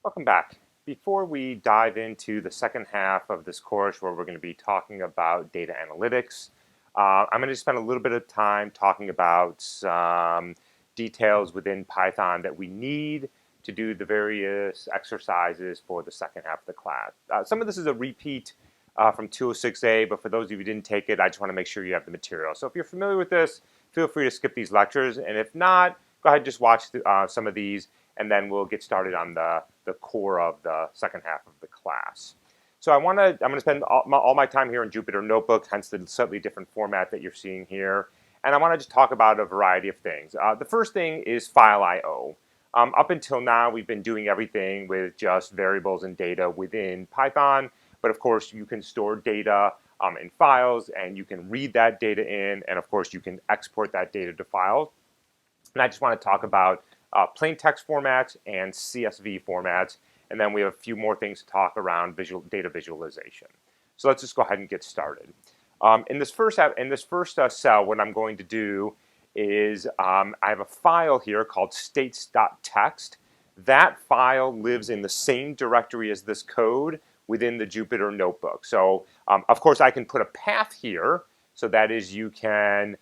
Welcome back. Before we dive into the second half of this course where we're going to be talking about data analytics, I'm going to spend a little bit of time talking about some details within Python that we need to do the various exercises for the second half of the class. Some of this is a repeat from 206A, but for those of you who didn't take it, I just want to make sure you have the material. So if you're familiar with this, feel free to skip these lectures, and if not, go ahead and just watch some of these, and then we'll get started on the core of the second half of the class. So I'm going to spend all my time here in Jupyter Notebook, hence the slightly different format that you're seeing here. And I want to just talk about a variety of things. The first thing is file I/O. Up until now, we've been doing everything with just variables and data within Python. But of course, you can store data in files, and you can read that data in. And of course, you can export that data to files. And I just want to talk about plain text formats and CSV formats, and then we have a few more things to talk around data visualization. So let's just go ahead and get started. In this first cell, what I'm going to do is I have a file here called states.txt. That file lives in the same directory as this code within the Jupyter Notebook. So of course I can put a path here, so that is you can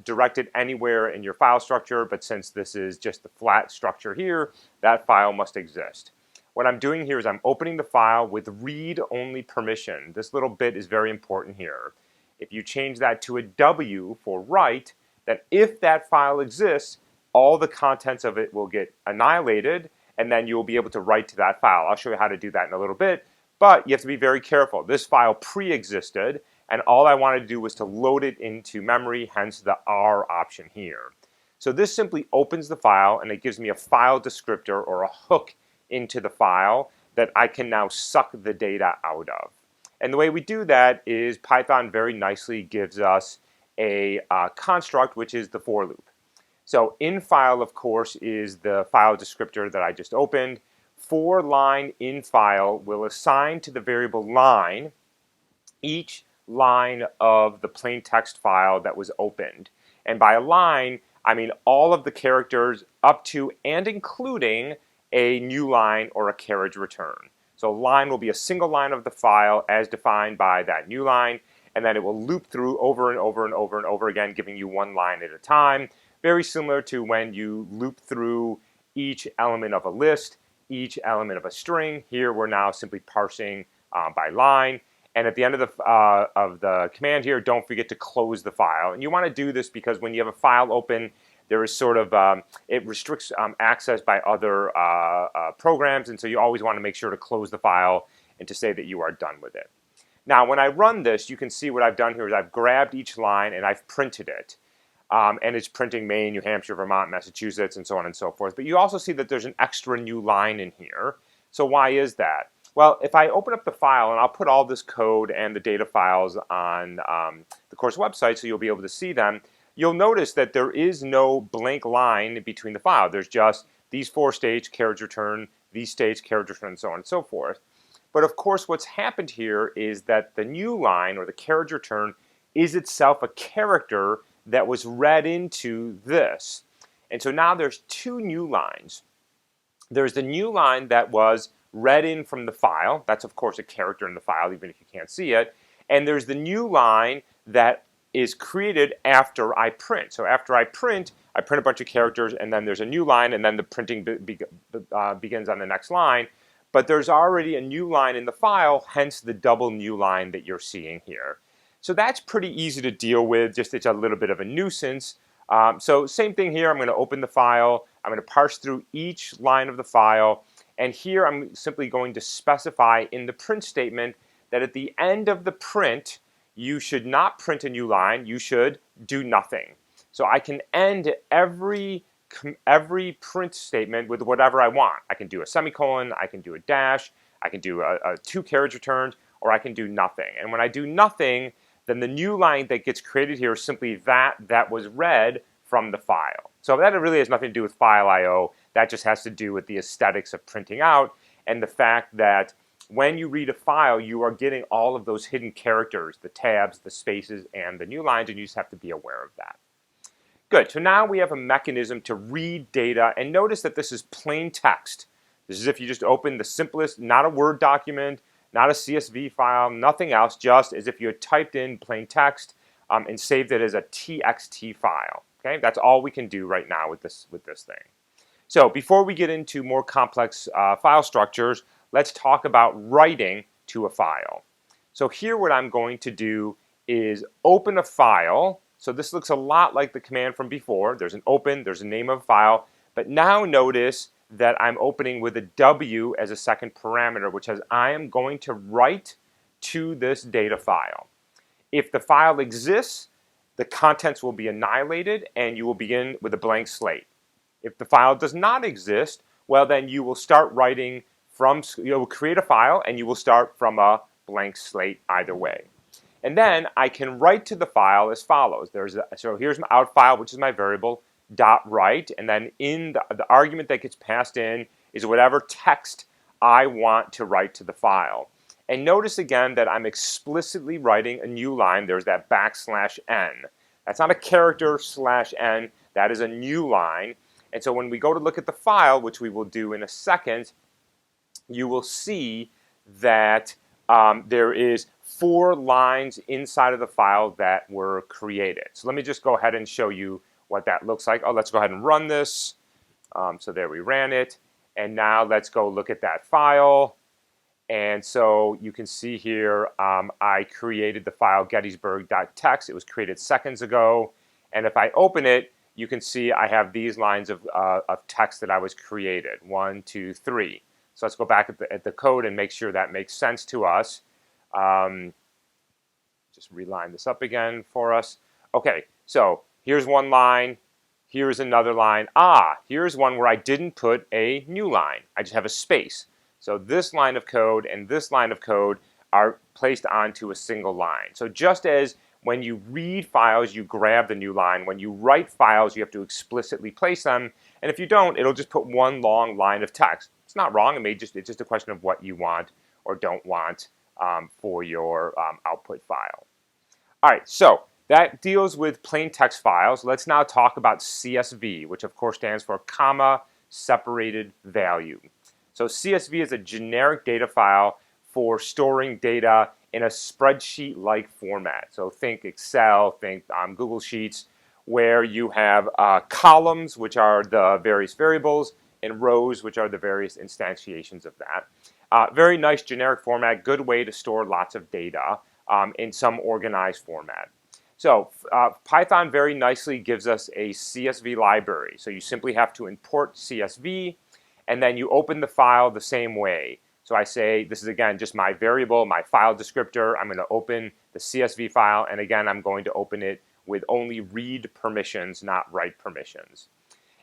direct it anywhere in your file structure, but since this is just the flat structure here, that file must exist. What I'm doing here is I'm opening the file with read-only permission. This little bit is very important here. If you change that to a W for write, then if that file exists, all the contents of it will get annihilated, and then you'll be able to write to that file. I'll show you how to do that in a little bit, but you have to be very careful. This file pre-existed, and all I wanted to do was to load it into memory, hence the R option here. So this simply opens the file, and it gives me a file descriptor or a hook into the file that I can now suck the data out of. And the way we do that is Python very nicely gives us a construct, which is the for loop. So in file, of course, is the file descriptor that I just opened. For line in file will assign to the variable line each line of the plain text file that was opened. And by a line, I mean all of the characters up to and including a new line or a carriage return. So a line will be a single line of the file as defined by that new line, and then it will loop through over and over and over and over again, giving you one line at a time. Very similar to when you loop through each element of a list, each element of a string. Here we're now simply parsing by line. And at the end of the command here, don't forget to close the file. And you want to do this because when you have a file open, there is sort of, it restricts access by other programs, and so you always want to make sure to close the file and to say that you are done with it. Now, when I run this, you can see what I've done here is I've grabbed each line and I've printed it. And it's printing Maine, New Hampshire, Vermont, Massachusetts, and so on and so forth. But you also see that there's an extra new line in here. So why is that? Well, if I open up the file, and I'll put all this code and the data files on the course website so you'll be able to see them, you'll notice that there is no blank line between the file. There's just these four states, carriage return, these states, carriage return, and so on and so forth. But of course, what's happened here is that the new line, or the carriage return, is itself a character that was read into this. And so now there's two new lines. There's the new line that was read in from the file. That's, of course, a character in the file, even if you can't see it. And there's the new line that is created after I print. So after I print a bunch of characters, and then there's a new line, and then the printing begins on the next line. But there's already a new line in the file, hence the double new line that you're seeing here. So that's pretty easy to deal with, just it's a little bit of a nuisance. So same thing here, I'm going to open the file, I'm going to parse through each line of the file, and here I'm simply going to specify in the print statement that at the end of the print, you should not print a new line, you should do nothing. So I can end every print statement with whatever I want. I can do a semicolon, I can do a dash, I can do a two carriage returns, or I can do nothing. And when I do nothing, then the new line that gets created here is simply that was read from the file. So that really has nothing to do with file I/O. That just has to do with the aesthetics of printing out and the fact that when you read a file, you are getting all of those hidden characters, the tabs, the spaces, and the new lines, and you just have to be aware of that. Good, so now we have a mechanism to read data, and notice that this is plain text. This is if you just open the simplest, not a Word document, not a CSV file, nothing else, just as if you had typed in plain text and saved it as a TXT file. Okay, that's all we can do right now with this thing. So before we get into more complex file structures, let's talk about writing to a file. So here what I'm going to do is open a file. So this looks a lot like the command from before. There's an open, there's a name of a file, but now notice that I'm opening with a W as a second parameter, which says I am going to write to this data file. If the file exists, the contents will be annihilated and you will begin with a blank slate. If the file does not exist, well then you will start writing from, you will create a file and you will start from a blank slate either way. And then I can write to the file as follows. So here's my out file, which is my variable, .write, and then in the argument that gets passed in is whatever text I want to write to the file. And notice again that I'm explicitly writing a new line. There's that \n. That's not a character /n, that is a new line. And so when we go to look at the file, which we will do in a second, you will see that there is 4 lines inside of the file that were created. So let me just go ahead and show you what that looks like. Oh, let's go ahead and run this. So there we ran it. And now let's go look at that file. And so you can see here I created the file gettysburg.txt. It was created seconds ago. And if I open it, you can see I have these lines of text that I was created. 1, 2, 3. So let's go back at the code and make sure that makes sense to us. Just reline this up again for us. Okay, so here's one line. Here's another line. Here's one where I didn't put a new line. I just have a space. So this line of code and this line of code are placed onto a single line. So just as when you read files, you grab the new line. When you write files, you have to explicitly place them. And if you don't, it'll just put one long line of text. It's not wrong. It's just a question of what you want or don't want for your output file. All right, so that deals with plain text files. Let's now talk about CSV, which of course stands for comma separated value. So CSV is a generic data file for storing data in a spreadsheet-like format. So think Excel, think Google Sheets, where you have columns, which are the various variables, and rows, which are the various instantiations of that. Very nice generic format, good way to store lots of data in some organized format. So Python very nicely gives us a CSV library. So you simply have to import CSV, and then you open the file the same way. So I say, this is again just my variable, my file descriptor. I'm going to open the CSV file, and again, I'm going to open it with only read permissions, not write permissions.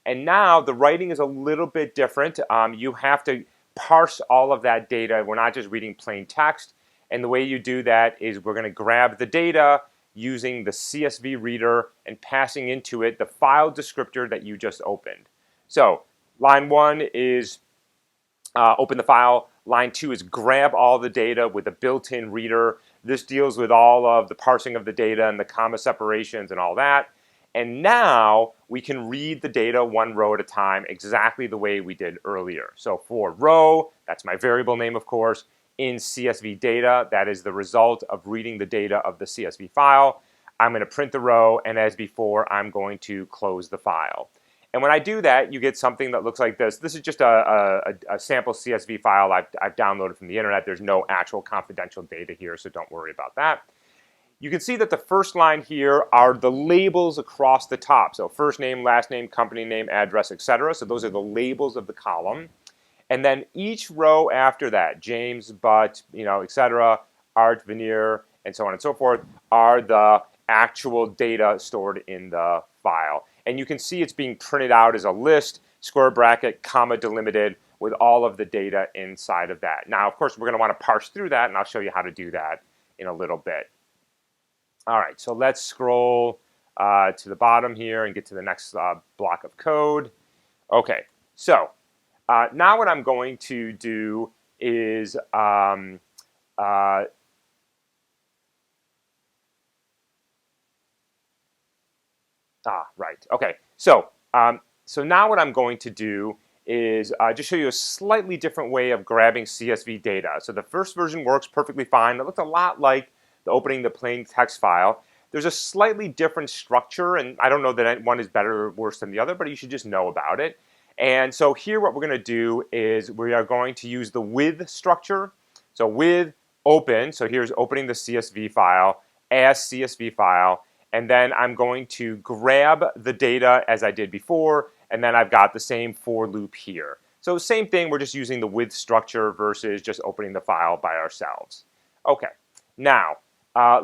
And now the writing is a little bit different. You have to parse all of that data. We're not just reading plain text. And the way you do that is we're going to grab the data using the CSV reader and passing into it the file descriptor that you just opened. So line 1 is open the file. Line 2 is grab all the data with a built-in reader. This deals with all of the parsing of the data and the comma separations and all that. And now we can read the data one row at a time exactly the way we did earlier. So for row, that's my variable name of course, in CSV data, that is the result of reading the data of the CSV file. I'm going to print the row, and as before, I'm going to close the file. And when I do that, you get something that looks like this. This is just a sample CSV file I've downloaded from the internet. There's no actual confidential data here, so don't worry about that. You can see that the first line here are the labels across the top. So first name, last name, company name, address, etc. So those are the labels of the column. And then each row after that, James, Butt, etc., Art, Veneer, and so on and so forth, are the actual data stored in the file. And you can see it's being printed out as a list, square bracket, comma delimited, with all of the data inside of that. Now, of course, we're going to want to parse through that, and I'll show you how to do that in a little bit. All right, so let's scroll to the bottom here and get to the next block of code. Okay, so now what I'm going to do is right. Okay. So now what I'm going to do is just show you a slightly different way of grabbing CSV data. So the first version works perfectly fine. It looks a lot like the opening the plain text file. There's a slightly different structure, and I don't know that one is better or worse than the other, but you should just know about it. And so here what we're going to do is we are going to use the with structure. So with open, so here's opening the CSV file as CSV file, and then I'm going to grab the data as I did before, and then I've got the same for loop here. So same thing, we're just using the with structure versus just opening the file by ourselves. Okay, now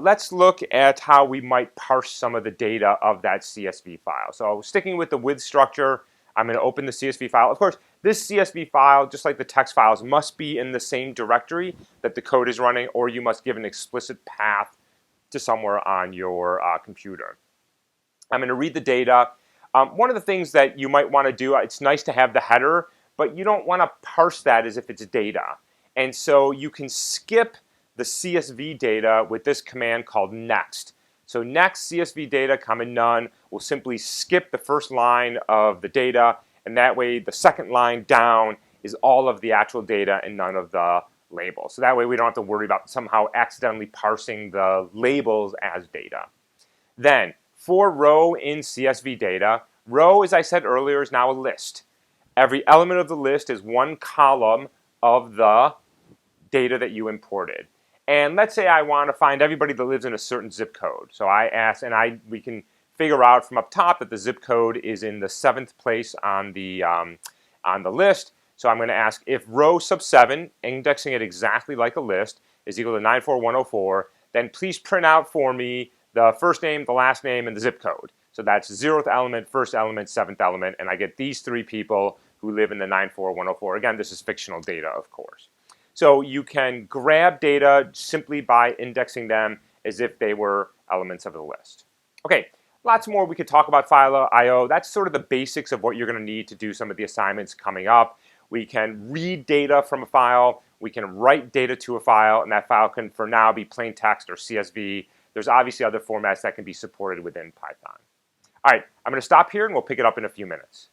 let's look at how we might parse some of the data of that CSV file. So sticking with the with structure, I'm going to open the CSV file. Of course, this CSV file, just like the text files, must be in the same directory that the code is running, or you must give an explicit path to somewhere on your computer. I'm going to read the data. One of the things that you might want to do, it's nice to have the header, but you don't want to parse that as if it's data. And so you can skip the CSV data with this command called next. So next CSV data, comma none, will simply skip the first line of the data, and that way the second line down is all of the actual data and none of the labels. So that way we don't have to worry about somehow accidentally parsing the labels as data. Then, for row in CSV data, row, as I said earlier, is now a list. Every element of the list is one column of the data that you imported. And let's say I want to find everybody that lives in a certain zip code. So I ask, and we can figure out from up top that the zip code is in the 7th place on the list. So I'm going to ask if row sub 7, indexing it exactly like a list, is equal to 94104, then please print out for me the first name, the last name, and the zip code. So that's 0th element, 1st element, 7th element, and I get these 3 people who live in the 94104. Again, this is fictional data, of course. So you can grab data simply by indexing them as if they were elements of the list. Okay, lots more we could talk about file I/O. That's sort of the basics of what you're going to need to do some of the assignments coming up. We can read data from a file. We can write data to a file, and that file can, for now, be plain text or CSV. There's obviously other formats that can be supported within Python. All right, I'm going to stop here, and we'll pick it up in a few minutes.